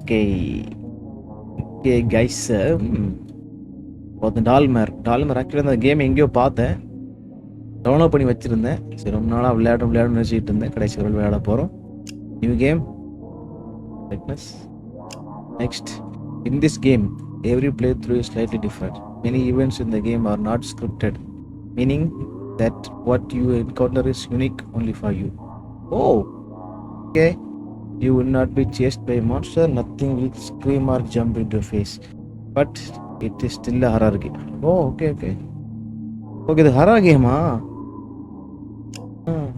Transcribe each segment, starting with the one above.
Okay. Okay, guys. டால்மர் actually அந்த game எங்கேயோ பார்த்தேன், டவுன்லோட் பண்ணி வச்சிருந்தேன். சரி ரொம்ப நாளாக விளையாடணும்னு நினச்சிட்டு இருந்தேன். கடைசி வரை விளையாட போகிறோம். New game. Next, in this game, every playthrough is slightly different. Many events in the game are not scripted, meaning that what you encounter is unique only for you. Oh, okay. You will not be chased by a monster, nothing will scream or jump into your face. But it is still a horror game. Oh, okay. Okay, இது horror கேமா?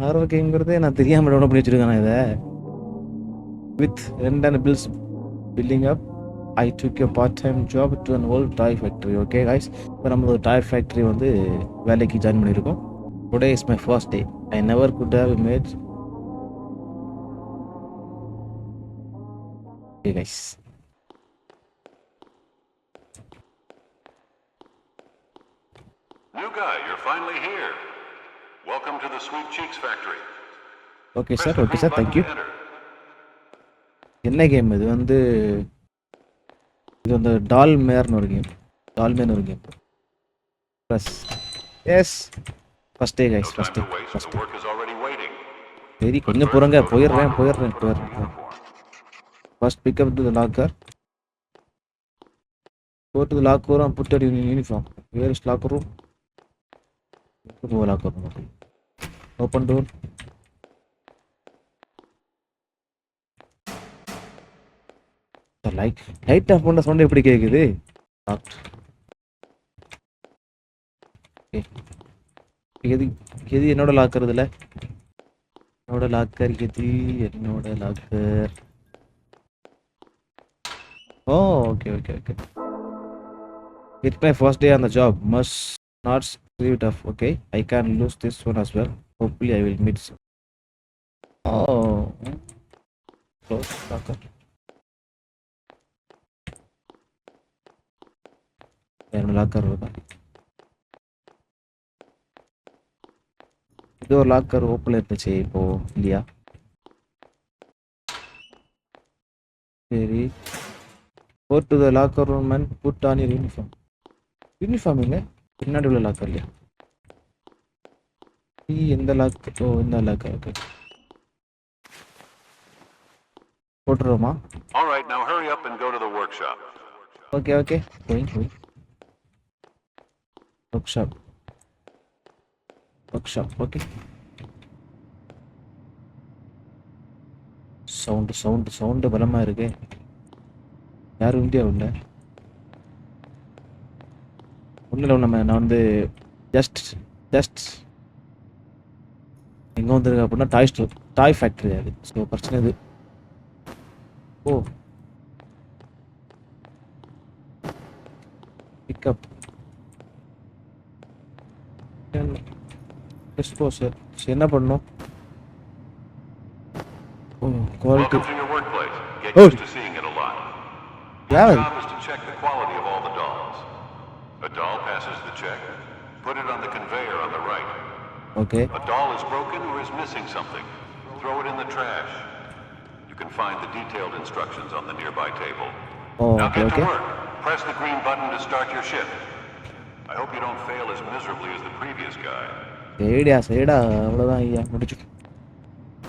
Horror கேம்ங்கிறதே நான் தெரியாமல் download பண்ணி வச்சிருக்கேன் இதை. With rent and bills building up, I took a part-time job to an old toy factory. Okay guys, இப்போ நம்ம ஒரு toy factory வந்து வேலைக்கு ஜாயின் பண்ணியிருக்கோம். Today is my first day. I never could have made. Okay guys. New guy, you're finally here. Welcome to the Sweet Cheeks factory. Okay sir, thank you. என்ன game இது வந்து டால்மேர்னு ஒரு game. ப்ளஸ் எஸ் first day guys, first day. சரி கொஞ்சம் போயிடுறேன். First pick up to the locker. Go to the locker room and put your uniform. Where is locker room? Go locker room. Open door. The light off பண்ண sound எப்படி கேக்குது? Locked. Okay. இது என்னோட locker இதுல. என்னோட locker. Oh, okay. It's my first day on the job. Must not screw it off, okay? I can lose this one as well. Hopefully I will meet some. Oh. Close locker. என்னோட locker இருக்கா? இது ஒரு locker ஓப்பன்ல இருந்துச்சு இப்போ இல்லையா? சரி. Go to the locker room and put on your uniform. Uniform இல்ல, பின்னாடி உள்ள லாக்கர் இல்லையா? இந்த லாக்கர். ஓ இந்த லாக்கர். ஓகே. போட்டுருமா? All right, now hurry up and go to the workshop. Okay. Going. Workshop. Okay. Sound பலமா இருக்கு. யாரும் இந்தியா உள்ள ஒன்றும் நான் வந்து ஜஸ்ட் எங்கே வந்துருக்கு அப்படின்னா டாய் ஃபேக்ட்ரி அது. ஸோ பிரச்சனை இது. ஓ பிக்கப் டிஸ்போசர். என்ன பண்ணணும்? ஓ quality. Your job is to check the quality of all the dolls. A doll passes the check. Put it on the conveyor on the right. Okay. A doll is broken or is missing something. Throw it in the trash. You can find the detailed instructions on the nearby table. Oh, now okay. Get to work. Press the green button to start your shift. I hope you don't fail as miserably as the previous guy. சரிடா அவ்வளோதான் ஐயா, முடிச்சு.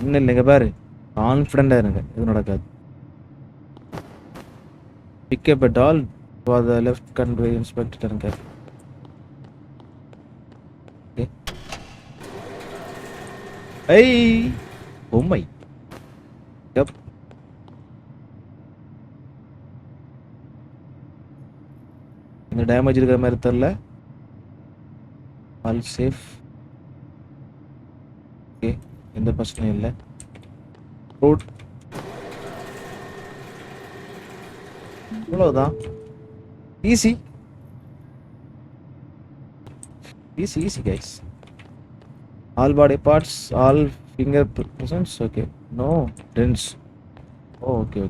இன்னும் இல்லைங்க பாரு, கான்ஃபிடென்ட்டாக இருங்க, இது நடக்காது. Pick up a doll for the left conveyor inspector and get. Okay. Hey! Oh my. Yep. இந்த டேமேஜ் இருக்கிற மாதிரி தெரியல. All safe. ஓகே, எந்த பிரச்சனையும் இல்லை. ரோட் அவ்வளோதான். Easy guys. All body parts, all finger prints. Okay, no tense. Okay.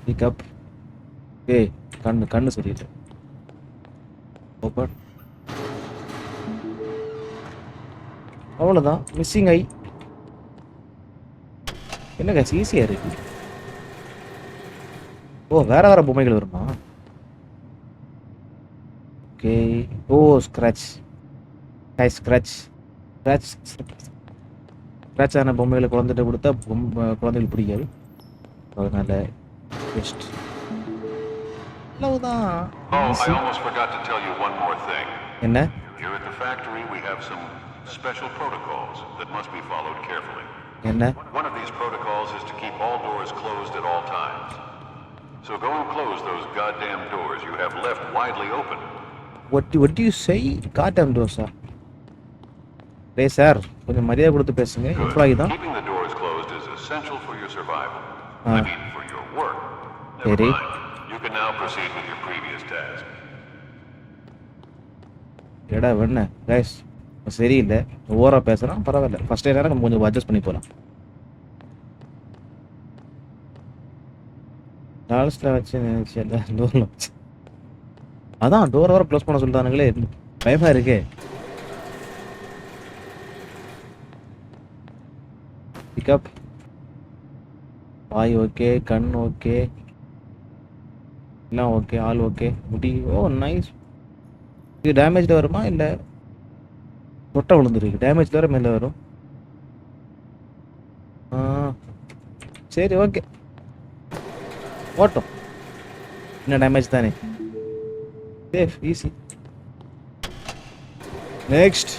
Pick up. ஏய் கண்ணு சரியில்லை. ஓப்பன். அவ்வளோதான். Missing eye. என்ன கைஸ் ஈஸியாக இருக்கு. ஓ வேற வேற பொம்மைகள் வருமா? ஓகே. ஓ scratch guys scratch scratch scratch ஆன பொம்மைகளை குழந்தைகிட்ட கொடுத்தா குழந்தைகளுக்கு பிடிக்காது. அதனால பெஸ்ட் அவ்வளவுதான். Oh, I almost forgot to tell you one more thing. என்ன? Here at the factory, we have some special protocols that must be followed carefully. என்ன? One of these protocols is to keep all doors closed at all times. So go and close those goddamn doors you have left widely open. What do you say? Goddamn dosa. டேய் sir கொஞ்சம் மரியாதை கொடுத்து பேசுங்க. Employee தான். Keeping the doors closed is essential for your survival. Ah. I mean, for your work. Never Ready? mind. You can now proceed with your previous task. எடா வேண guys சரியில்லை. ஓவரா பேசுகிறான் பரவாயில்ல. ஃபர்ஸ்ட் டைம் நம்ம கொஞ்சம் அட்ஜஸ்ட் பண்ணி போகலாம். டால்ஸில் வச்சு நினைச்சு டோரில் வச்சு அதான் டோர் வர க்ளோஸ் பண்ண சொல்லிட்டானுங்களே பயமாக இருக்கே. பிக்கப் வாய் ஓகே, கண் ஓகே, எல்லாம் ஓகே, ஆல் ஓகே, முடி ஓ நைஸ். இது டேமேஜில் வருமா இல்லை தொட்டை விழுந்துருக்கு? டேமேஜில் வர மேலே வரும். சரி ஓகே ஓட்டும். என்ன டேமேஜ் தானே, சேஃப் ஈஸி. நெக்ஸ்ட்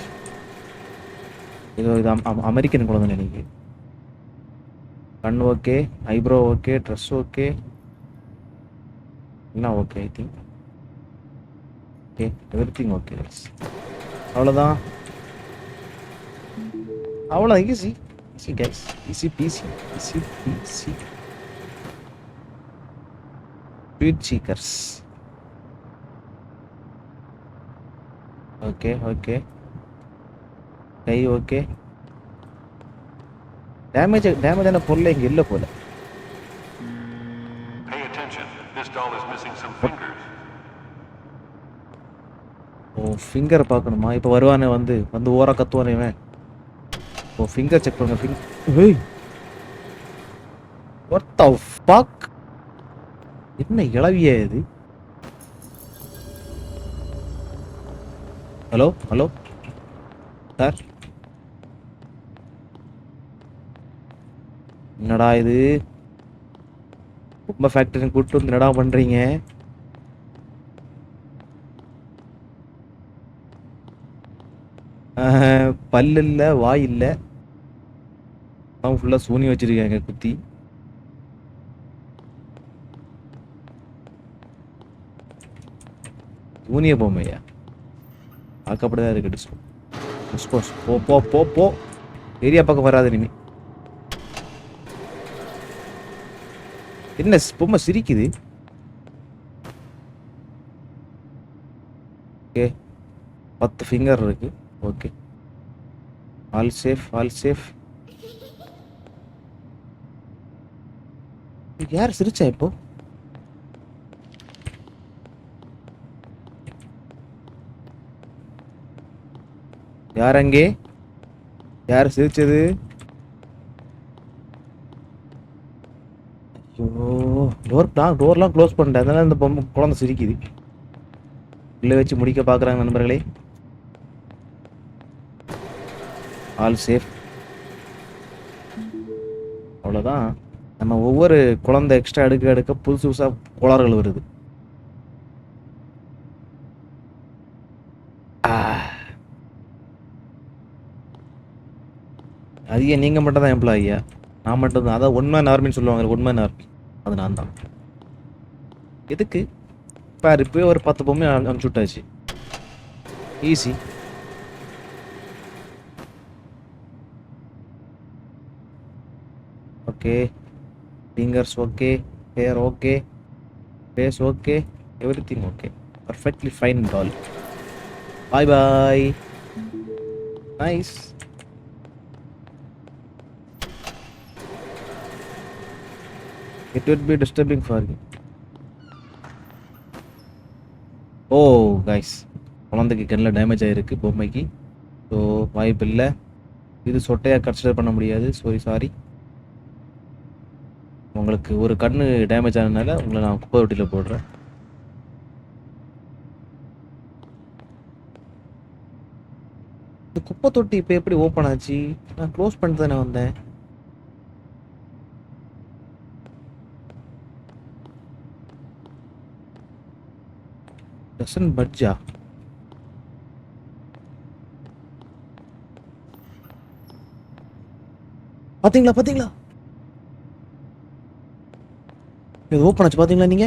இது அமெரிக்கன் குழந்தை எனக்கு. கண் okay, eyebrow okay, dress okay, எல்லாம் okay. I think okay, everything okay. அவ்வளோதான் அவ்வளோதான். Easy easy guys, easy peasy, easy peasy. Sweet seekers okay okay. கை ஓகே. டேமேஜான பொருள் இங்கே இல்லை போல. Pay attention. This doll is missing some fingers. Oh finger பார்க்கணுமா? இப்போ வருவானே வந்து ஓரா கத்துவானே இவன். ஓ ஃபிங்கர் செக் பண்ணுங்க. ஏய் வாட் தி ஃபக், என்ன இளவியா இது? ஹலோ ஹலோ சார், என்னடா இது உண்மை ஃபேக்டரி கூப்பிட்டு வந்து என்னடா பண்றீங்க? பல்லு இல்லை, வாய் இல்லை, அவன் ஃபுல்லாக சூனி வச்சிருக்காங்க குத்தி. சூனிய பொம்மையா? பார்க்கப்படதான் இருக்கு. டிஸ்போஸ் போ போ போ போ. ஏரியா பக்கம் வராது இனிமே. என்ன பொம்மை சிரிக்குது? ஓகே 10 ஃபிங்கர் இருக்கு. Okay all safe, all safe. யார் சிரிச்சா இப்போ? யார் அங்கே? யார் சிரிச்சது? ஐயோ டோர்லாம் க்ளோஸ் பண்ணிட்டேன். அதனால இந்த பொம்மை குழந்தை சிரிக்குது. உள்ளே வச்சு முடிக்க பார்க்குறாங்க நண்பர்களே. All safe. அவ்வளோதான். நம்ம ஒவ்வொரு குழந்தை எக்ஸ்ட்ரா எடுக்க புதுசு புதுசாக கோளாறுகள் வருது. அது ஏன் நீங்கள் மட்டும் தான் எம்ப்ளாயியா? நான் மட்டும் தான். அதான் 1 man army சொல்லுவாங்க. 1 man army அது நான் தான். எதுக்கு பாரு, இப்போ ஒரு 10 பொம்மை அனுப்பிச்சு விட்டாச்சு. Easy. Okay fingers okay, hair okay, face okay, everything okay. Perfectly fine doll. Bye bye. Nice. It would be disturbing for you. Oh guys, குழந்தைக்கு கண்ணில் டேமேஜ் ஆகிருக்கு பொம்மைக்கு. ஸோ வாய்ப்பு இல்லை. இது சொட்டையாக கன்சிடர் பண்ண முடியாது. சாரி. உங்களுக்கு ஒரு கண்ணு டேமேஜ் ஆனதுனால உங்களை நான் குப்பை தொட்டியில் போடுறேன். இந்த குப்பை தொட்டி இப்போ எப்படி ஓப்பன் ஆச்சு? நான் க்ளோஸ் பண்ணிட்டு தானே வந்தேன். டசன் பட்ஜா பாத்தீங்களா பாத்தீங்களா? இது ஓப்பன் ஆச்சு பாத்தீங்களா நீங்க?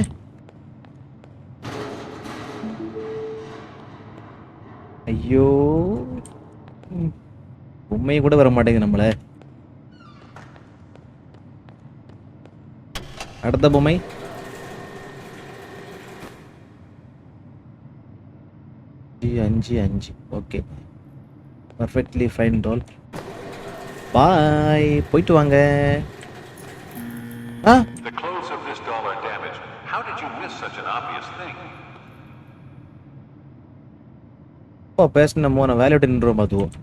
ஐயோ உண்மையை கூட வர மாட்டேங்குது நம்மள. அடுத்த பொம்மை அஞ்சு அஞ்சு. Okay, perfectly fine doll. பாய், போயிட்டு வாங்க. The clothes of this doll are damaged. How did you miss such an obvious thing? அப்பா பேசின நம்ம வேலையை விட்டு நின்றோம் பார்த்துவோம்.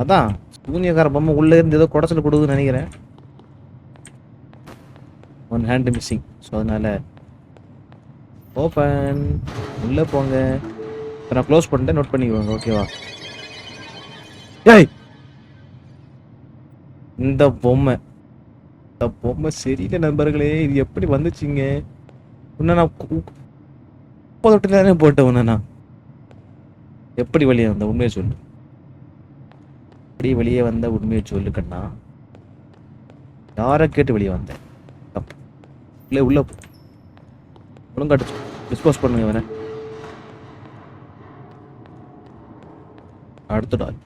அதான் சூனியக்கார பொம்மை உள்ள இருந்து ஏதோ குடச்சல் கொடுக்குதுன்னு நினைக்கிறேன். One hand missing. ஸோ அதனால ஓப்பன், உள்ளே போங்க. இப்போ நான் க்ளோஸ் பண்ணிட்டேன், நோட் பண்ணிக்குவாங்க. ஓகேவா? ஏய், இந்த பொம்மை சரியில்லை நண்பர்களே. இது எப்படி வந்துச்சுங்க? உன்ன நான் குப்பை தொட்டில போட்டேன். உன்ன நான் எப்படி வெளியே வந்த? உண்மையை சொல்லு. எப்படி வெளியே வந்த? உண்மையை சொல்லு கண்ணா. யாரை கேட்டு வெளியே வந்தேன்? உள்ள ஒழுங்காட்டு டிஸ்போஸ் பண்ணுங்க வேற. அடுத்த டால்.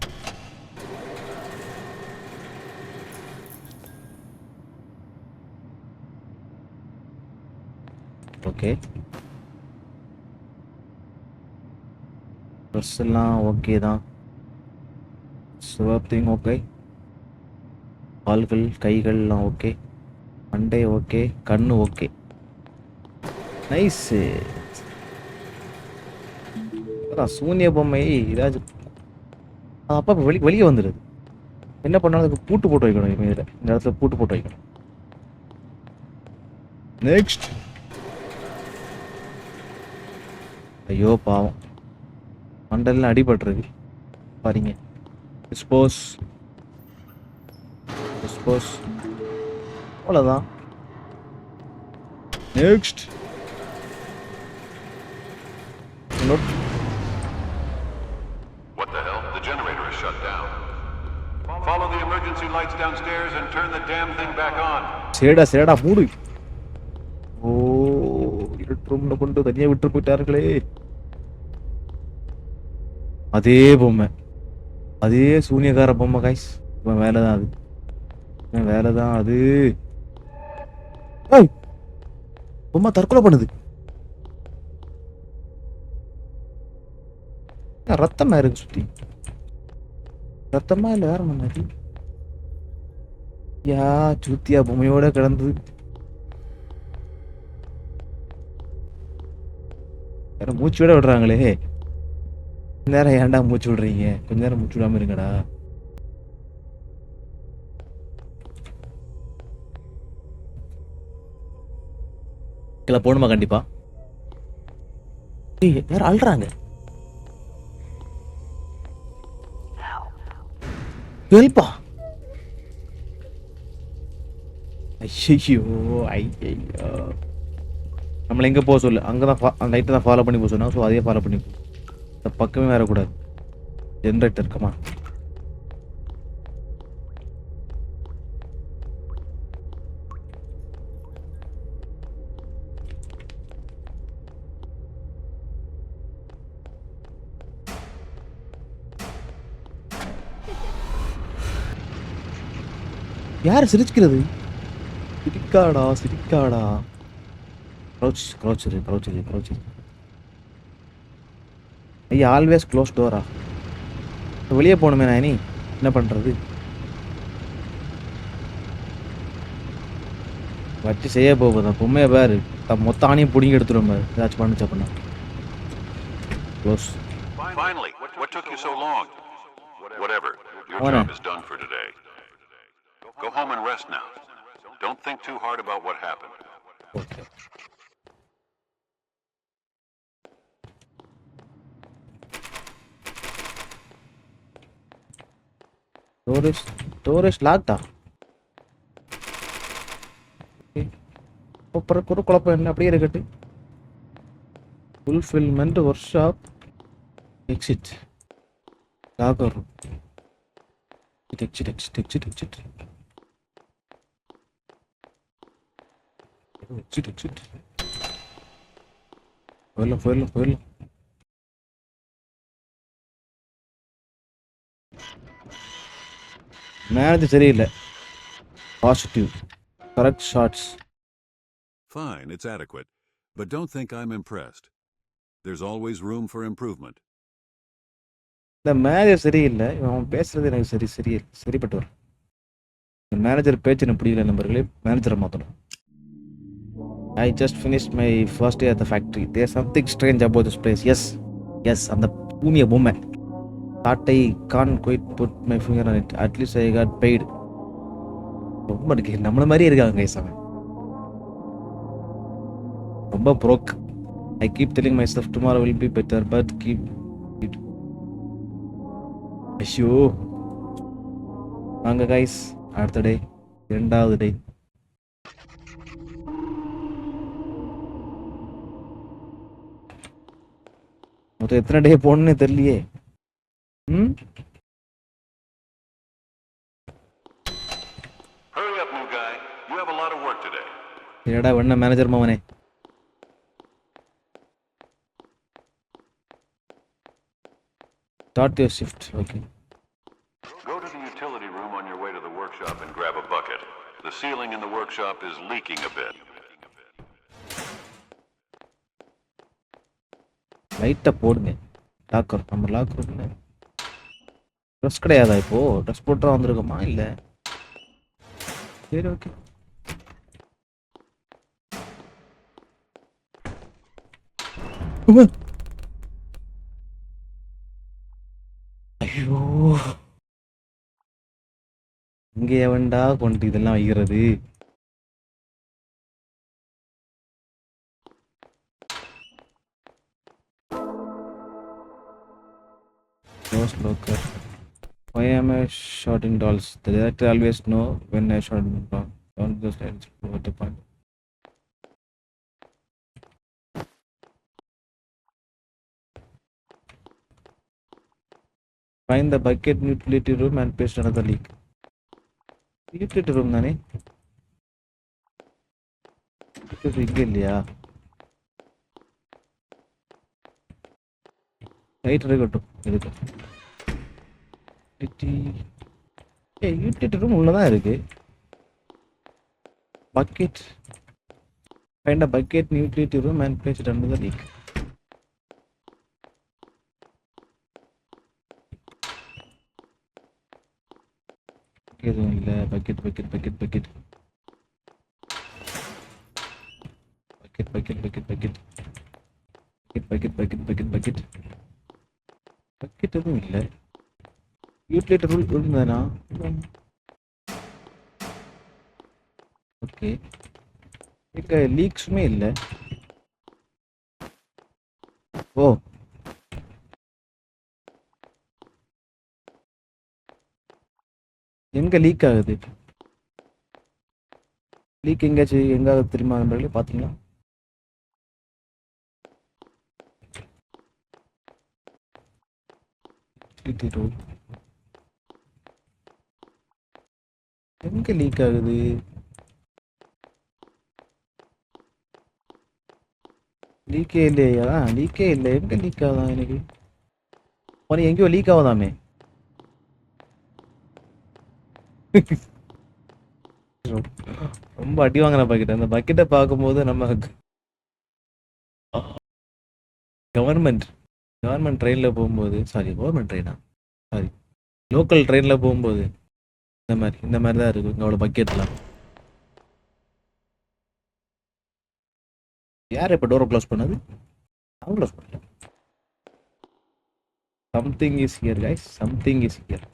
ஓகே, ட்ரெஸ் எல்லாம் ஓகே தான். சிவப்திங் ஓகே, கால்கள் கைகள்லாம் ஓகே, மண்டை ஓகே, கண்ணு ஓகே. நைஸு. அதான் சூனிய பொம்மை ஏதாச்சும் அப்பா வெளியே வந்துடுது. என்ன பண்ணாலும் அதுக்கு பூட்டு போட்டு வைக்கணும். இதில் இந்த இடத்துல பூட்டு போட்டு வைக்கணும். நெக்ஸ்ட். ஐயோ பாவம், மண்டெல்லாம் அடிபட்டுருக்கு பாருங்க. டிஸ்போஸ் அவ்வளோதான். Next. What the hell? The generator is shut down. Follow the emergency lights downstairs and turn the damn thing back on. சேடா மூடு. ஓ, இருட்டு ரூம்ல கொண்டு தனியா விட்டு போயிட்டார்களே. அதே பொம்மை, அதே சூனியக்கார பொம்மை காய்ஸ். இவன் வேலைதான் அது, இவன் வேலைதான் அது. பொம்மை தற்கொலை பண்ணுது. ரத்தமா இருக்கு சுத்தி. ரத்தமா இல்ல வேற மாதிரி. யா சுத்தியா பொம்மையோட கிடந்து வேற மூச்சு விட விடுறாங்களே. கொஞ்ச நேரம் ஏன்டா மூச்சு விடுறீங்க? கொஞ்ச நேரம் மூச்சு விடாம இருங்கடா. இல்ல போணுமா? கண்டிப்பா. வேற அழுறாங்க. ஹெல்ப்பா? ஐயோ ஐயோ, நம்மளை எங்கே போக சொல்லு? அங்கே தான் லைட்டை தான் ஃபாலோ பண்ணி போக சொன்னா. ஸோ அதே ஃபாலோ பண்ணி இந்த பக்கமே வரக்கூடாது. ஜென்ரேட்டர் இருக்கமா? யார் சிரிச்சுக்கிறது? சிரிக்காடா. க்ரௌச் ஐயா, ஆல்வேஸ் க்ளோஸ் டோரா. வெளியே போகணுமே நான், நீ என்ன பண்ணுறது? வச்சு செய்ய போகுதா பொம்மையை பாரு. மொத்த ஆணையும் பிடிங்கி எடுத்துருவோம் பாரு. ஏதாச்சும் பண்ணுச்சு அப்படின்னா. Close. Finally, what took you so long? Whatever. Your What? job is done for today. Go home and rest now. Don't think too hard about what happened. Okay. Door is locked. Okay. அப்புறம் குழப்பம் என்ன அப்படியே இருக்கட்டு. Fulfillment workshop. Exit. Locker room. Exit. Exit. போயிடலாம். Manager சரியில்லை. Positive. Correct shorts. Fine, it's adequate. But don't think I'm impressed. There's always room for improvement. இந்த manager சரியில்லை. அவன் பேசுறது எனக்கு சரிப்பட்டு வரும். இந்த மேனேஜர் பேச்சு எனக்கு பிடிக்கல நண்பர்களே. மேனேஜரை மாற்றணும். I just finished my first day at the factory. There's something strange about this place. Yes, அந்த பூமிய பொம்மை. Thought I can't quite put my finger on it. At least I got paid. ரொம்ப இருக்கு. நம்மள மாதிரி இருக்காங்க கைஸ் அவன். ரொம்ப broke. I keep telling myself tomorrow will be better, but keep it. ஐயோ. வாங்க கைஸ். அடுத்த டே. இரண்டாவது டே. மொத்தம் எத்தனை டே போகணுன்னு தெரியலையே. Hurry up, new guy. You have a lot of work today. ஏடா வேணா manager மாவனே. Start your shift. Okay. Go to the utility room on your way to the workshop and grab a bucket. The ceiling in the workshop is leaking a bit. லைட்டா போடுங்க. Locker நம்ம locker dress கிடையாதா இப்போ? Dress போட்டு வந்திருக்கோமா இல்ல? சரி okay. ஐயோ, இங்க எவன்டா கொண்டு இதெல்லாம் வைக்கிறது? Locker. Why am I shorting dolls? The director always know when I short doll. Don't just what the point. Find the bucket in utility room and paste another leak. Utility room nani? Utility இல்லையா? Right இருக்கட்டும். இதுக்கு utility room உள்ளதான் இருக்கு. Bucket. Find a bucket in utility room and place it under the leak. எதுவும் இல்லை. Bucket bucket எதுவும் இல்லை. Utility rule இருந்தானா? ஓகே, இங்க லீக்ஸுமே இல்லை. ஓ, எங்க லீக் ஆகுது? லீக் எங்காச்சும் எங்காவது தெரியுமா நண்பர்களே? பார்த்தீங்களா? எங்க லீக் ஆகுது? லீக்கே இல்லையா? லீக்கே இல்லை. எங்க லீக் ஆகுதா எனக்கு? உனக்கு எங்கேயோ லீக் ஆகுதாமே. ரொம்ப அடி வாங்கின பக்கெட். அந்த பக்கெட்டை பார்க்கும்போது நம்ம கவர்மெண்ட் ட்ரெயினில் போகும்போது, கவர்மெண்ட் ட்ரெயினா லோக்கல் ட்ரெயினில் போகும்போது இந்த மாதிரி தான் இருக்கும் இங்கே அவ்வளோ பக்கெட்லாம். யார் இப்போ டோரை க்ளோஸ் பண்ணது? அவங்க க்ளோஸ் பண்ணல. Something is here, guys. Something is here.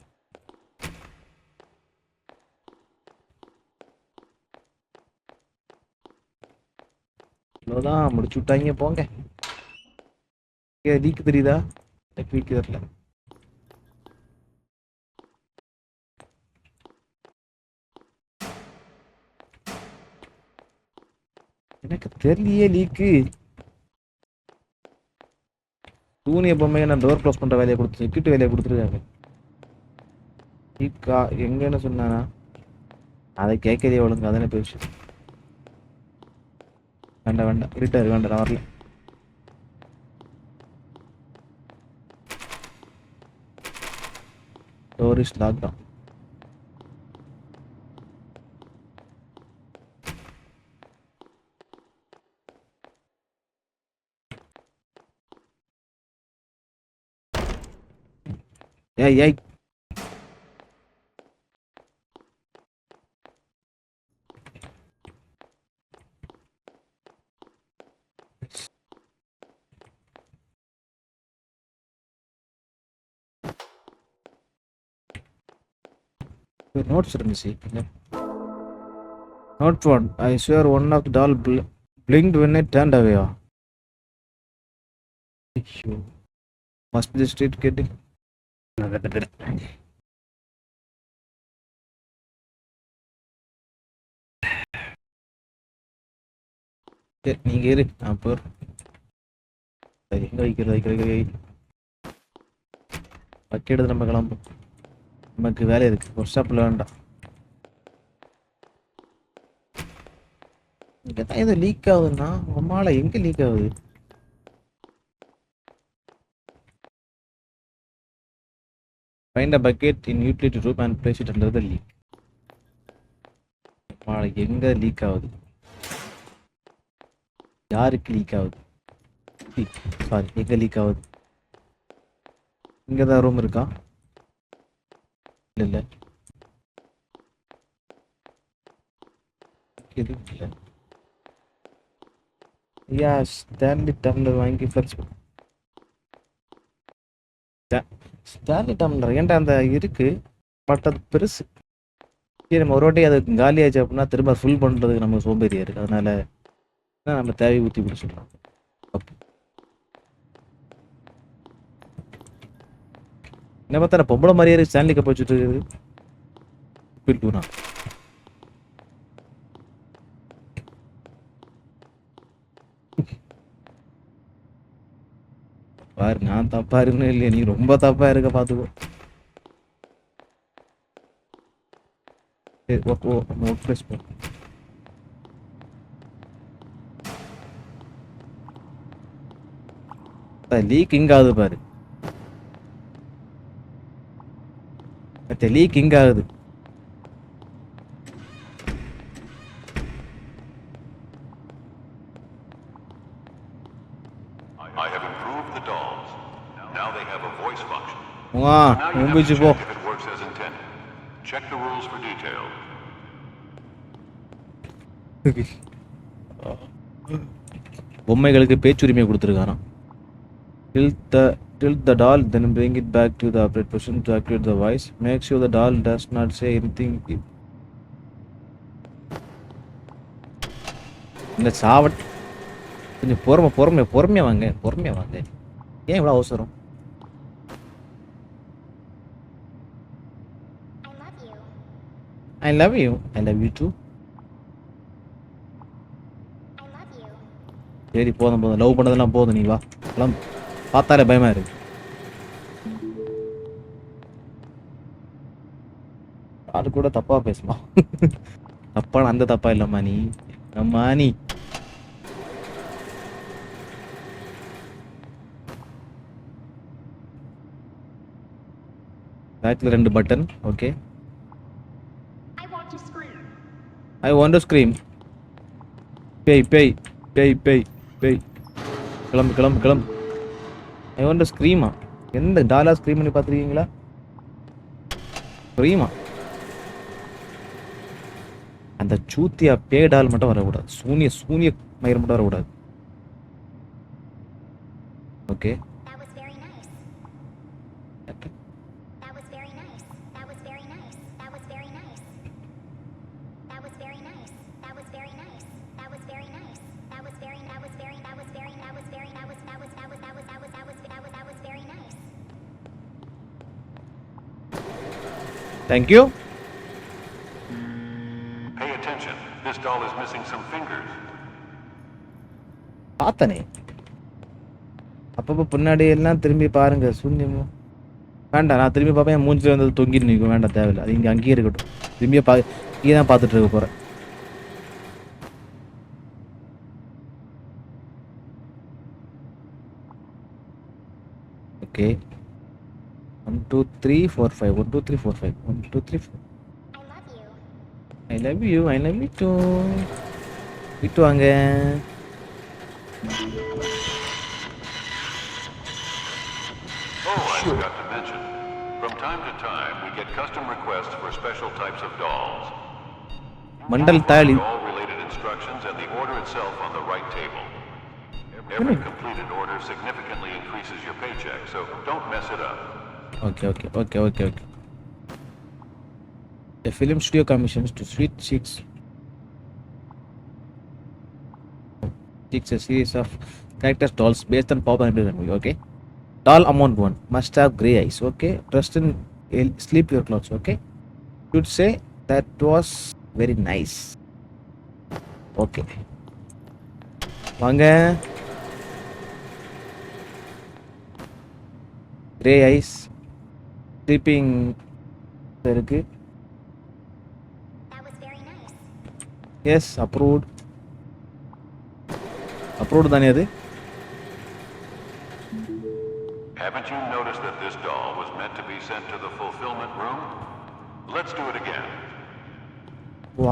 இவ்வளோதான் முடிச்சு விட்டாங்க போங்க. லீக் தெரியுதா? லீக் தெரியல. எனக்கு தெரியலையே லீக்கு. தூணி எப்பவுமே நான் டோர் க்ளோஸ் பண்ற வேலையை கொடுத்து செக்யூரிட்டி வேலையை கொடுத்துருக்காங்க. லீக்கா எங்கன்னு சொன்னானா அதை கேட்கறதே ஒழுங்கு. அதானே போயிடுச்சு. வேண்டாம் வேண்டாம் இருட்டாரு வேண்டாம் நான் வரல. டோர் இஸ் லாக் தான். ஏய் ஏய் நோட்ஸ் இருந்துச்சு. Note one I swear one of the doll blinked when I turned away. Must be the street getting. நீங்க இரு நான் போர். எங்க வைக்கிறது வைக்கிறது நம்ம கிளம்பும். நமக்கு வேலை இருக்கு. ஒர்க் ஷாப்பில் வேண்டாம். இங்கே தான் எதுவும் லீக் ஆகுதுன்னா அம்மால எங்கே லீக் ஆகுது? Find a bucket in utility room and place it under the leak. அம்மால எங்கே லீக் ஆகுது? யாருக்கு லீக் ஆகுது? சாரி எங்கே லீக் ஆகுது? இங்கே தான் ரூம் இருக்கா? இல்லை எதுவும் இல்லை. ஐயா ஸ்டான்லி டம்ளர் வாங்கி ஃப்ளக்ஸ் ஸ்டான்லி டம்ளர் ஏன்டா அந்த இருக்கு பட் அது பெருசு. சரி நம்ம ஒரு வாட்டி அது காலி ஆச்சு அப்படின்னா திரும்ப ஃபுல் பண்ணுறதுக்கு நமக்கு சோம்பேறியா இருக்குது. அதனால நம்ம தேவை ஊற்றி பிடிச்சிடலாம். என்ன பார்த்தா பொம்பளை மாதிரியே ஸ்டான்லி கப் வச்சுட்டு இருக்குதுண்ணா. பாரு நான் தப்பா இருக்குன்னு இல்லையா? நீ ரொம்ப தப்பா இருக்க பாத்துக்கோ. லீக் இங்க ஆகுது பாரு. லீக் இங்க ஆகுது. I have improved the dolls. Now they have a voice function. Wow, Now you have to check if it works as intended. Check the rules for detail. பொம்மைகளுக்கு பேச்சுரிமை கொடுத்துருக்காராம். Tilt the doll, then bring it back to the upright position to activate the voice. Make sure the doll does not say anything. இந்த சாவட் கொஞ்சம் பொறுமையா வாங்க. ஏன் இவ்வளோ அவசரம்? I love you too. சரி போதும் love பண்ணதெல்லாம் போதும். நீ வா பார்த்தாலே பயமா இருக்கு. அது கூட தப்பா பேசுமா? தப்பான அந்த தப்பா இல்லம்மா நீ அம்மா நீ. பேக்ல 2 button. Okay I want to scream. பேய் கிளம்பு. I want to scream. எந்த டாலா ஸ்க்ரீம் பண்ணி பார்த்துருக்கீங்களா? ஸ்க்ரீமா அந்த சூத்தியா பேய் டால் மட்டும் வரக்கூடாது. சூனிய மயிர் மட்டும் வரக்கூடாது. Okay thank you. Pay attention. This doll is missing some fingers. பார்த்தனே அப்பப்போ பின்னாடி எல்லாம் திரும்பி பாருங்க. சூன்யமும் வேண்டாம், நான் திரும்பி பார்ப்பேன். என் மூஞ்சில் வந்து தொங்கிட்டு நிற்கும். வேண்டாம், தேவையில்லை. அது இங்கே அங்கேயே இருக்கட்டும். திரும்பியே இங்கே தான் பார்த்துட்டு இருக்க போகிறேன். Okay 1 2 3 4 5 1 2 3 4 5 1 2 3 4. I love you. I love you too. விட்டு வாங்க. Oh, I forgot to mention. From time to time, we get custom requests for special types of dolls. Mandal தாலி. Doll-related instructions and the order itself on the right table. Every completed order significantly increases your paycheck, so don't mess it up. Okay. A film studio commissions to Sweet Chicks a series of characters dolls based on popular movie. Okay. Doll amount 1 must have grey eyes. Okay. Dressed in sleep your clothes. Okay. Should say that was very nice. Okay. வாங்க. grey eyes sleeping இருக்கு. Yes, approved தானே அது. Haven't you noticed that this doll was meant to be sent to the fulfillment room? Let's do it again.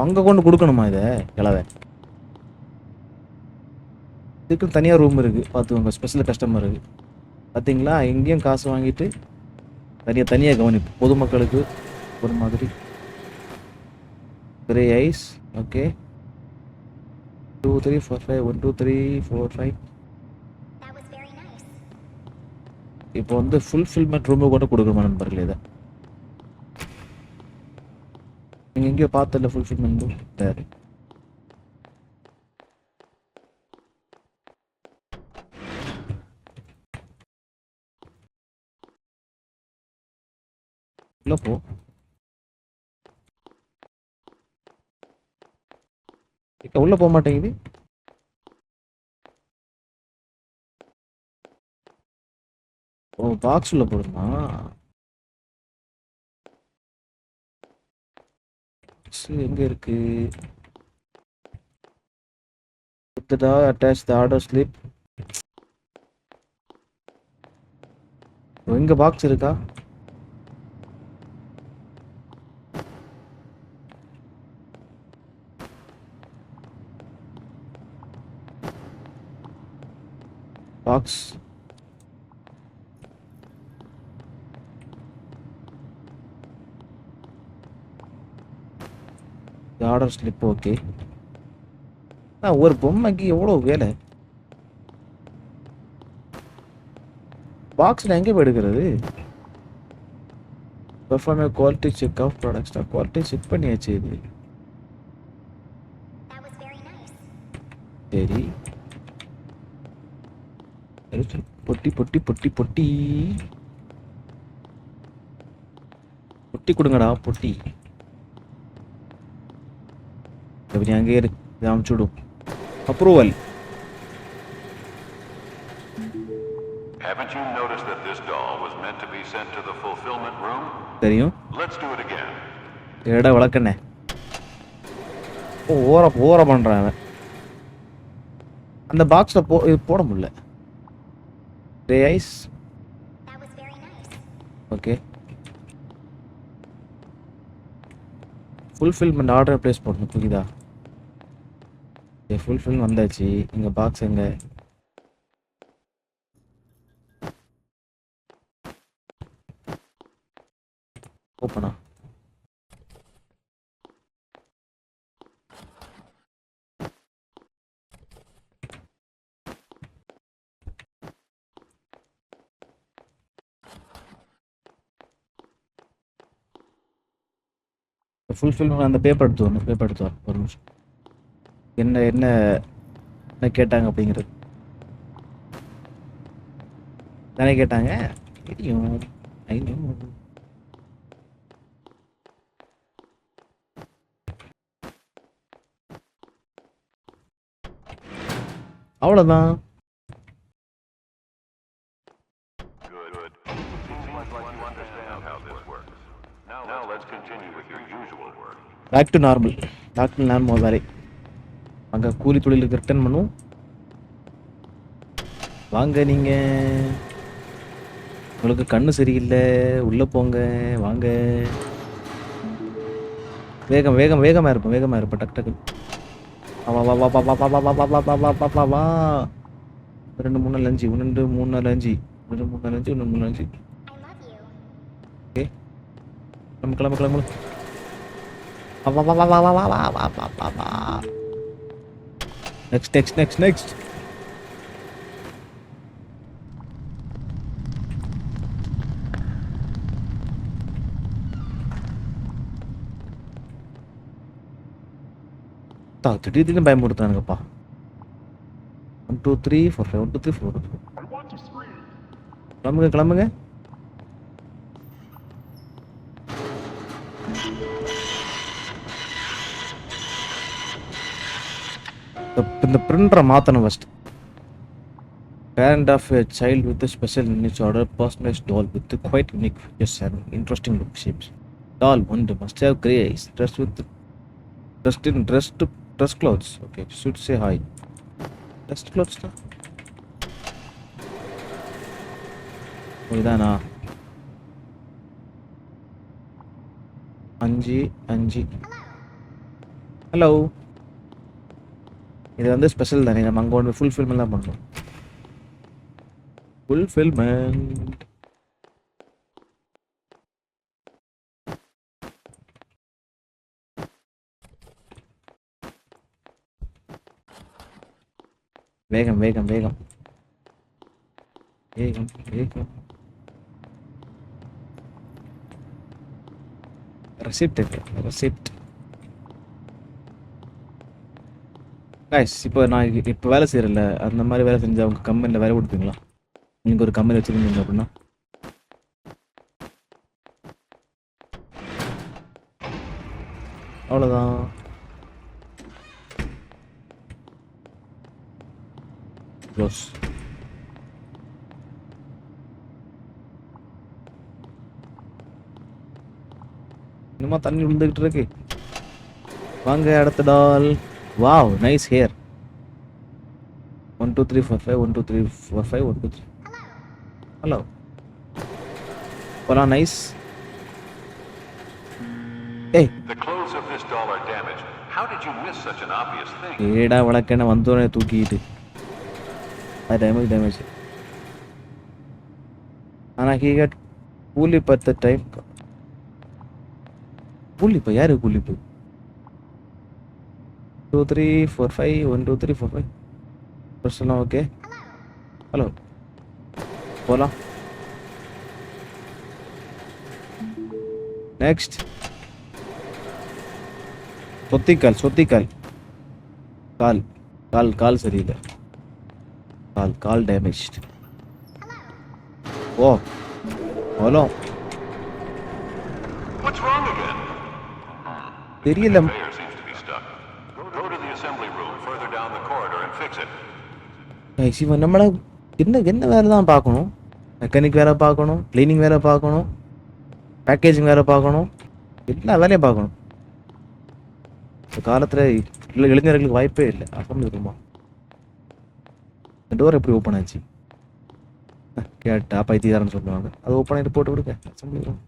அங்க கொண்டு கொடுக்கணுமா இதை கிளவை? இதுக்கு தனியாக ரூம் இருக்கு பார்த்துக்கோங்க. ஸ்பெஷல் கஸ்டமர் இருக்கு பார்த்தீங்களா? எங்கேயும் காசு வாங்கிட்டு தனியாக கவனிப்பு. பொதுமக்களுக்கு ஒரு மாதிரி. Grey eyes. ஓகே 2 3 4 5 1 2 3 4 5. இப்போ வந்து ஃபுல்ஃபில்மெண்ட் ரூமை கொண்டு கொடுக்கணுமா நண்பர்களே? இதை நீங்கள் எங்கேயோ பார்த்தல ஃபுல்ஃபில்மெண்ட் ரூம். சரி உள்ள போ. உள்ள போக மாட்டேங்குது. ஓ பாக்ஸ் உள்ள போடுமா? எங்க இருக்கு? attach the order slip. எங்க பாக்ஸ் இருக்கா? box. The order slip. Okay. ஒரு பொம்மைக்கு எவ்வளோ வேலை. பாக்ஸில் எங்கே போய் எடுக்கிறது? Perform quality check of products. Quality check பண்ணியாச்சு இது. சரி பொட்டி பொட்டி பொட்டி பொட்டி பொட்டி கொடுங்கடா பொட்டி. எப்படி அங்கே இருக்கு அமுச்சுடும். Approval. Haven't you noticed that this doll was meant to be sent to the fulfillment room? தெரியும். Let's do it again. ஏடா வளக்கண்ணே. ஓர பண்றான் அவன். அந்த பாக்ஸ்ல போட முடியல. Grey eyes. Okay. Fulfilment order place பண்ணணும். புரியுதா? ஃபுல்ஃபில் வந்தாச்சு. இங்கே பாக்ஸ் எங்க? ஓப்பனா? ஃபுல்ஃபில்மெண்ட் அந்த பேப்பர் எடுத்து வரணும். ஒரு நிமிஷம். என்ன கேட்டாங்க அப்படிங்கிறது தானே கேட்டாங்க. தெரியும். அவ்வளோதான். Good. Seems like you understand how this works. Now let's continue with your usual work. Back to normal. Back to normal வேலை. அங்கே கூலி தொழிலுக்கு ரிட்டர்ன் பண்ணுவோம். வாங்க நீங்கள், உங்களுக்கு கண்ணு சரியில்லை, உள்ளே போங்க, வாங்க. வேகமாக இருப்போம். டக்கு டக்கு. வா வா வா வா வா வா வா வா வா வா வா வா வா வா. 2 3 4 5 1 2 3 4 5 1 2 3 4 5 1 2 3 4 5. ஓகே, கிளம்பு. வா வா வா வா வா வா வா வா வா வா வா. நெக்ஸ்ட். திடீர்னு பயமுறுத்தானுங்கப்பா. 1 2 3 4 5 1 2 3 4. கிளம்புங்க. இந்த பிரிண்டரை மாற்றணும் first. Parent of a child with a special needs order personalized doll with quite unique features and interesting look shapes. Doll one must have grey eyes, dress clothes. Okay, should say hi. Dress clothes da. இதா 5 hello. இது வந்து special தானே, நம்ம அங்கே ஒன்று fulfilment தான் பண்ணணும். Fulfilment. வேகம். ரெசிப்ட். கைஸ், இப்போ நான் வேலை செய்கிறேன்ல, அந்த மாதிரி வேலை செஞ்சு அவங்க கம்பெனியில் வேலை கொடுப்பீங்களா? நீங்கள் ஒரு கம்பெனி வச்சுருந்தீங்க அப்படின்னா அவ்வளோதான். க்ளோஸ். இன்னுமா தண்ணி விழுந்துக்கிட்டு இருக்கு. வாங்க அடுத்த doll. Wow, nice hair. 1 2 3 4 5 1 2 3 4 5 1 2 3. Hello. போலாம். நைஸ். ஏய், The clothes of this doll are damaged. How did you miss such an obvious thing? ஏடா வழக்கென வந்தோடனே தூக்கிட்டு. அது டேமேஜ். ஆனால் he got கூலி பத்த டைம். கூலிப்பா யாரு கூலிப்பு? 2 3 4 5 1 2 3 4 5. சொல்லலாம். Okay, hello. போகலாம். நெக்ஸ்ட். சொத்திக்கால். கால் சரியில்லை. கால் டேமேஜ். ஓ, ஹலோ. What's wrong again? தெரியல. Conveyor seems to be stuck. Go to the assembly room further down the corridor and fix it. இவன் நம்மளை என்ன வேலை தான் பார்க்கணும்? மெக்கானிக் வேலை பார்க்கணும், கிளீனிங் வேலை பார்க்கணும், பேக்கேஜிங் வேலை பார்க்கணும், எல்லா வேலையும் பார்க்கணும். இந்த காலத்தில் இளைஞர்களுக்கு வாய்ப்பே இல்லை. அசம்பிளி ரூமா இந்த டோர் எப்படி ஓப்பன் ஆச்சு? கேட்டா பைத்தியக்காரன்னு சொல்லுவாங்க. அது ஓப்பன் ஆகிட்டு போட்டு விடுங்க. Assembly room.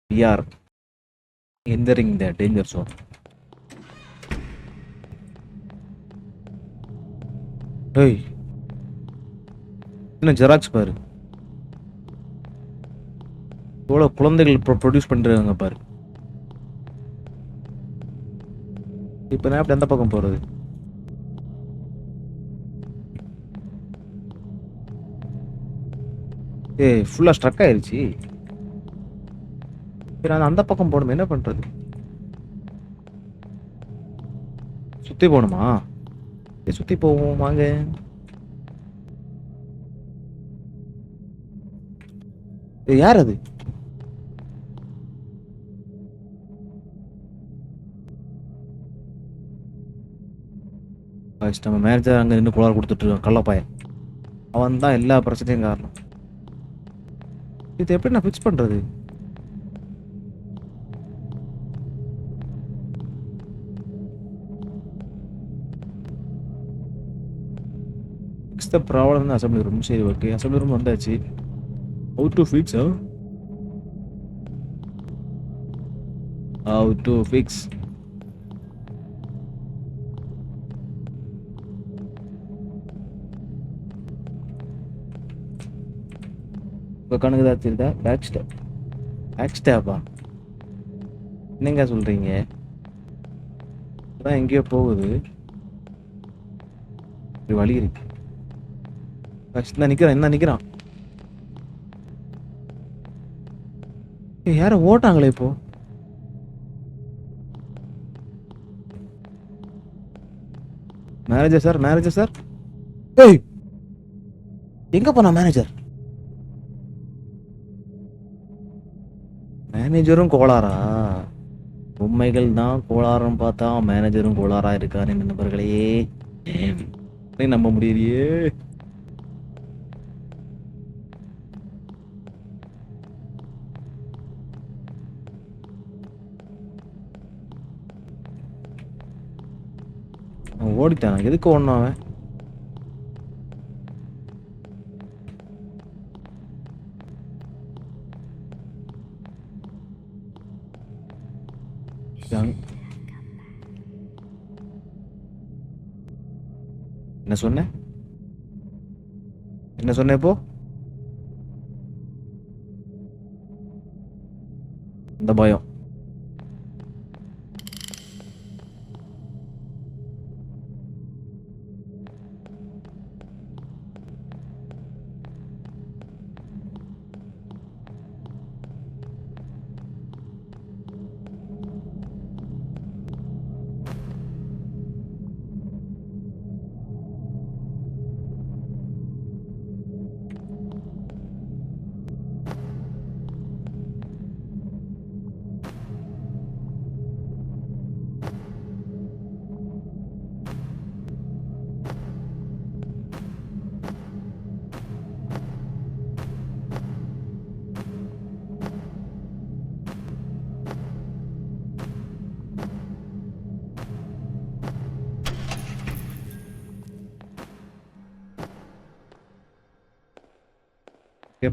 We are entering the danger zone. Hey, என்ன ஜெராக்ஸ் பாரு, எவ்வளோ குழந்தைகள் ப்ரொடியூஸ் பண்ணுறாங்க பாரு. இப்போ நான் எப்படி அந்த பக்கம் போகிறது? ஏய், ஃபுல்லாக ஸ்ட்ரக் ஆயிடுச்சு. நான் அந்த பக்கம் போகணும். என்ன பண்றது? சுத்தி போகணுமா? சுத்தி போவோம் வாங்க. யார் அது? ஃபர்ஸ்ட் நம்ம மேனேஜர் அங்கே நின்று கோளாறு கொடுத்துட்டு இருக்கான் கள்ளப்பாயன். அவன் தான் எல்லா பிரச்சனையும் காரணம். இது எப்படி நான் ஃபிக்ஸ் பண்ணுறது? Fix the problem assembly room. சரி ஓகே, அசம்பிளி ரூம் வந்தாச்சு. How to fix, huh? How to fix? இப்போ கணக்கு தான் தெரியுதா? பேக் ஸ்டாப்பா? என்னங்க சொல்கிறீங்க? அதான் எங்கேயோ போகுது. ஒரு வழி இருக்கு. ஃபர்ஸ்ட் தான் நிற்கிறான். என்ன நிற்கிறான்? யாரை ஓட்டாங்களே இப்போ? Manager sir. ஏய், எங்க போனா மேனேஜர்? மேனேஜரும் கோளாரா? உண்மைகள் தான் கோளாறுன்னு பார்த்தா மேனேஜரும் கோளாரா இருக்காரு நண்பர்களே. நம்ப முடியலையே. ஓடிட்டான். எதுக்கு ஓடணும் அவன்? என்ன சொன்ன இப்போ? இந்த பயம்.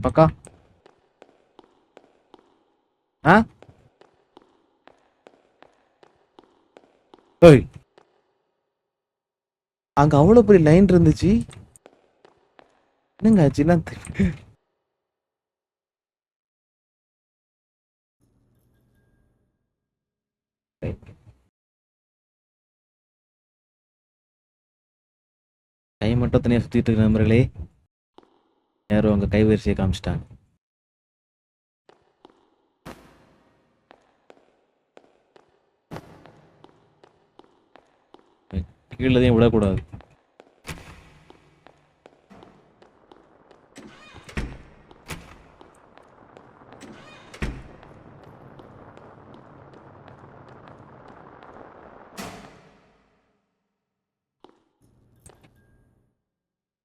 பக்கா அங்க அவ்வளவு பெரிய லைன் இருந்துச்சு. என்னங்க ஆச்சுன்னா கை மட்டும் தனியா சுத்திட்டு இருக்க நண்பர்களே. யாரும் அங்க கைவரிசையை காமிச்சிட்டாங்க. கீழதையும் விடக்கூடாது.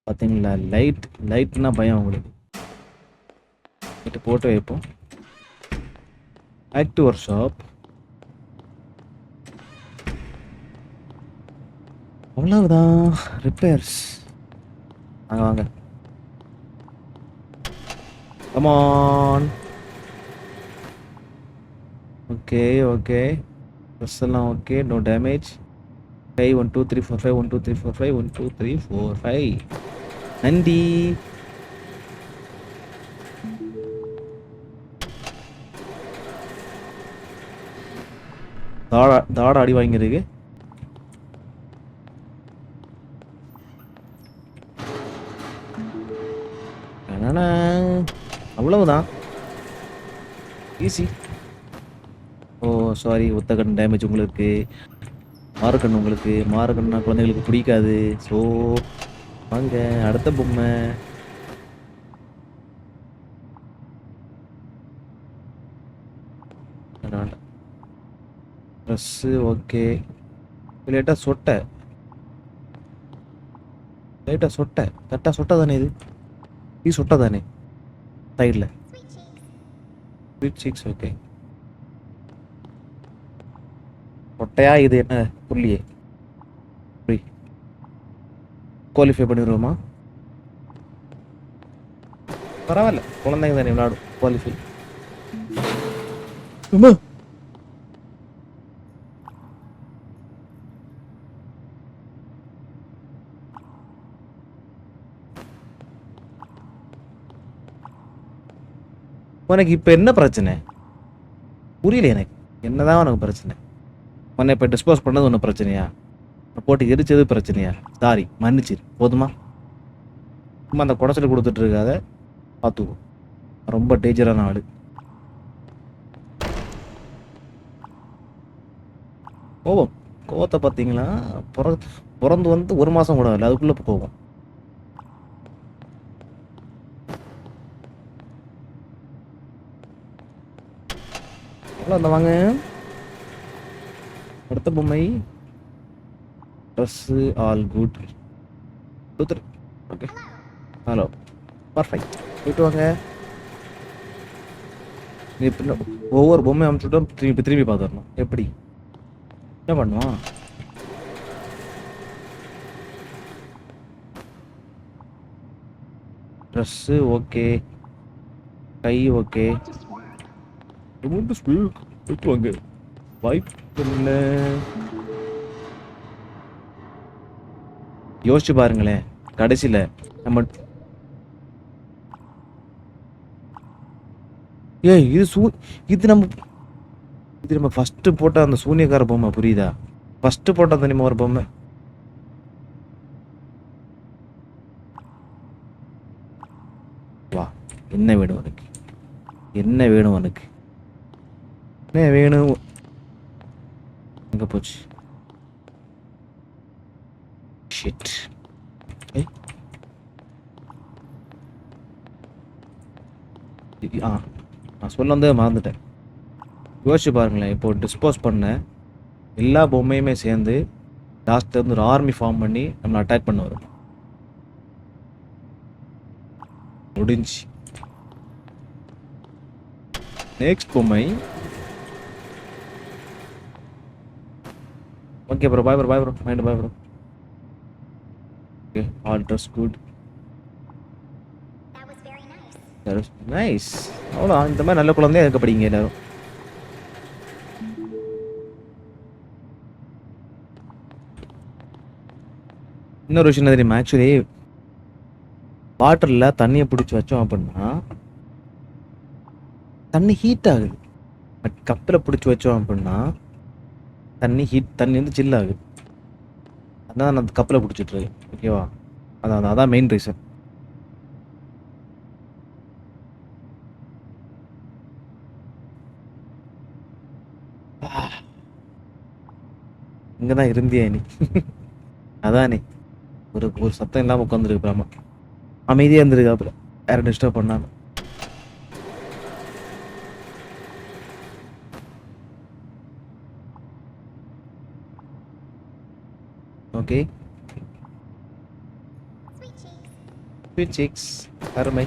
பார்த்தீங்களா? லைட்னா பயம் உங்களுக்கு. போட்டு வைப்போம். Active workshop. அவ்வளவுதான். ரிப்பேர்ஸ். வாங்க கம் ஆன். ஓகே ட்ரெஸ் எல்லாம் ஓகே. No damage. 5 1 2 3 4 5 1 2 3 4 5 1 2 3 4 5. நந்தி தாட அடி வாங்கிருக்கு. அவ்வளவுதான். ஈஸி. ஓ சாரி, ஒத்தகன் டேமேஜ் உங்களுக்கு. மாறுக்கண் உங்களுக்கு. மாறுக்கண்ணா குழந்தைகளுக்கு பிடிக்காது. ஸோ வாங்க அடுத்த பொம்மை. Dress okay. லேட்டாக சொட்டை. லைட்டாக சொட்டை கரெக்டாக சொட்டை தானே இது சொட்டை தானே சைடில் ஸ்வீட் சீக்ஸ் ஓகே சொட்டையா இது என்ன புள்ளியே குவாலிஃபை பண்ணிடுவோமா பரவாயில்ல குழந்தைங்க தானே விளையாடும் குவாலிஃபை உனக்கு இப்போ என்ன பிரச்சனை புரியல எனக்கு என்னதான் உனக்கு பிரச்சனை உன்னை இப்போ டிஸ்போஸ் பண்ணது ஒன்றும் பிரச்சனையா போட்டு எரிச்சது பிரச்சனையா சாரி மன்னிச்சிரு போதுமா சும்மா அந்த குடச்சல் கொடுத்துட்டு இருக்காத பார்த்துக்கோ ரொம்ப டேஞ்சரான ஆள் கோவத்தை பார்த்தீங்களா பிறந்து வந்து 1 மாதம் கூட இல்லை அதுக்குள்ளே கோவம் அந்த வாங்க அடுத்த பொம்மை dress all good okay hello perfect போயிட்டு வாங்க நீ ஒவ்வொரு பொம்மை அனுப்பிச்சுட்டோம் திரும்பி பார்த்துடணும் எப்படி என்ன பண்ணுவான் ட்ரெஸ்ஸு ஓகே கை ஓகே வாங்க வாய்ப்பு இல்லை யோசிச்சு பாருங்களேன் கடைசியில் நம்ம இது நம்ம ஃபஸ்ட்டு போட்ட அந்த சூனியக்கார பொம்மை புரியுதா ஃபஸ்ட்டு போட்ட தனிமா ஒரு பொம்மை வா என்ன வேணும் உனக்கு என்ன வேணும் உனக்கு என்ன வேணும் எங்க போச்சு ஷிட் நான் சொல்ல வந்து மறந்துட்டேன் யோசிச்சு பாருங்களேன் இப்போ டிஸ்போஸ் பண்ண எல்லா பொம்மையுமே சேர்ந்து லாஸ்ட்ல இருந்து ஒரு ஆர்மி ஃபார்ம் பண்ணி நம்மளை அட்டாக் பண்ண வரும் முடிஞ்சு நெக்ஸ்ட் பொம்மை okay bro bye bro mind bye bro okay all dress good nice அவ்வளோ இந்த மாதிரி நல்ல குழந்தையா இருக்கப்படிங்க எல்லாரும் இன்னொரு விஷயம் என்ன தெரியுமா ஆக்சுவலி வாட்டரில் தண்ணியை பிடிச்சி வச்சோம் அப்படின்னா தண்ணி ஹீட் ஆகுது பட் கப்பில் பிடிச்சி வச்சோம் அப்படின்னா தண்ணி வந்து சில் ஆகுது அதான் நான் அந்த கப்பில் பிடிச்சிட்ருக்கேன் ஓகேவா அதான் மெயின் ரீசன் இங்கே தான் இருந்தியா நீ அதானே ஒரு சத்தம் இல்லாமல் உட்காந்துருக்கு பிராமா அமைதியாக இருந்திருக்கு அப்புறம் யாரும் டிஸ்டர்ப் பண்ணாம ஓகே ஸ்வீட் சீக்ஸ் அருமை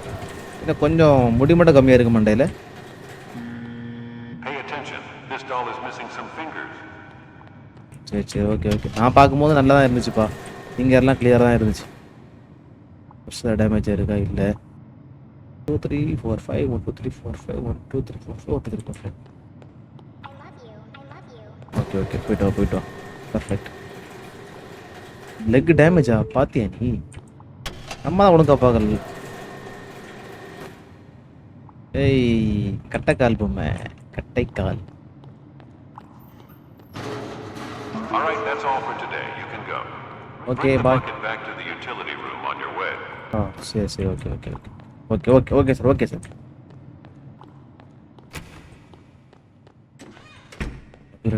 இன்னும் கொஞ்சம் முடி மட்டும் கம்மியாக இருக்கு மண்டையில் சரி ஓகே நான் பார்க்கும்போது நல்லா தான் இருந்துச்சுப்பா இங்கே எல்லாம் கிளியராக தான் இருந்துச்சு டேமேஜ் இருக்கா இல்லை 2 3 4 5 1 2 3 4 5 1 2 3 4 5 1 2 3 4 5 ஓகே போயிட்டு வா பர்ஃபெக்ட் லெக் டேமேஜா பார்த்தியா நீ நம்ம தான் ஒழுங்கா பார்க்கல ஏய் கட்டைக்கால் பொம்மை கட்டைக்கால் Alright, that's all for today. You can go. Okay, bye. Get back to the utility room on your way. சரி ஓகே சார்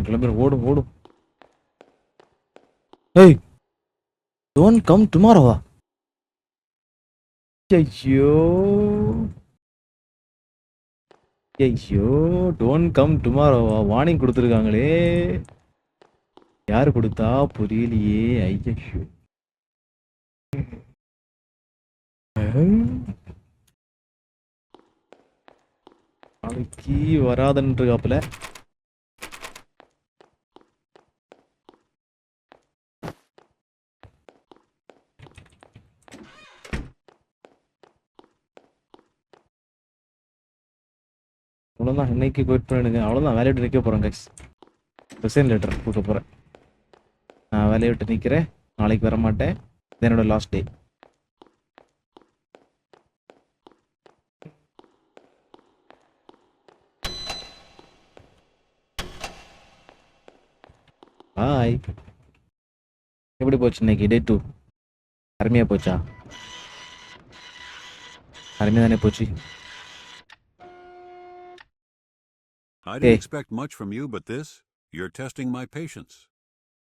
கிளம்பி ஓடும் ஏய் டோன்ட் கம் டுமாரோவா ஐயோ டோன்ட் கம் டுமாரோவா வார்னிங் கொடுத்துருக்காங்களே யாரு கொடுத்தா புரியலையே ஐயோ நாளைக்கு வராதுன்றாப்புல. அவ்வளோதான், இன்னைக்கு குவிட் பண்ணிடுங்க. அவ்வளோதான், வேலையை விட்டு நிற்க போகிறேன் கைஸ். ரிசைன் லெட்டர் கொடுக்க போகிறேன். நான் வேலையை விட்டு நிற்கிறேன், நாளைக்கு வர மாட்டேன். இது என்னோட லாஸ்ட் டே. பாய். எப்படி போச்சு இன்னைக்கு டே 2? அருமையாக போச்சா? அருமையாக தானே போச்சு. I didn't expect much from you, but this, you're testing my patience.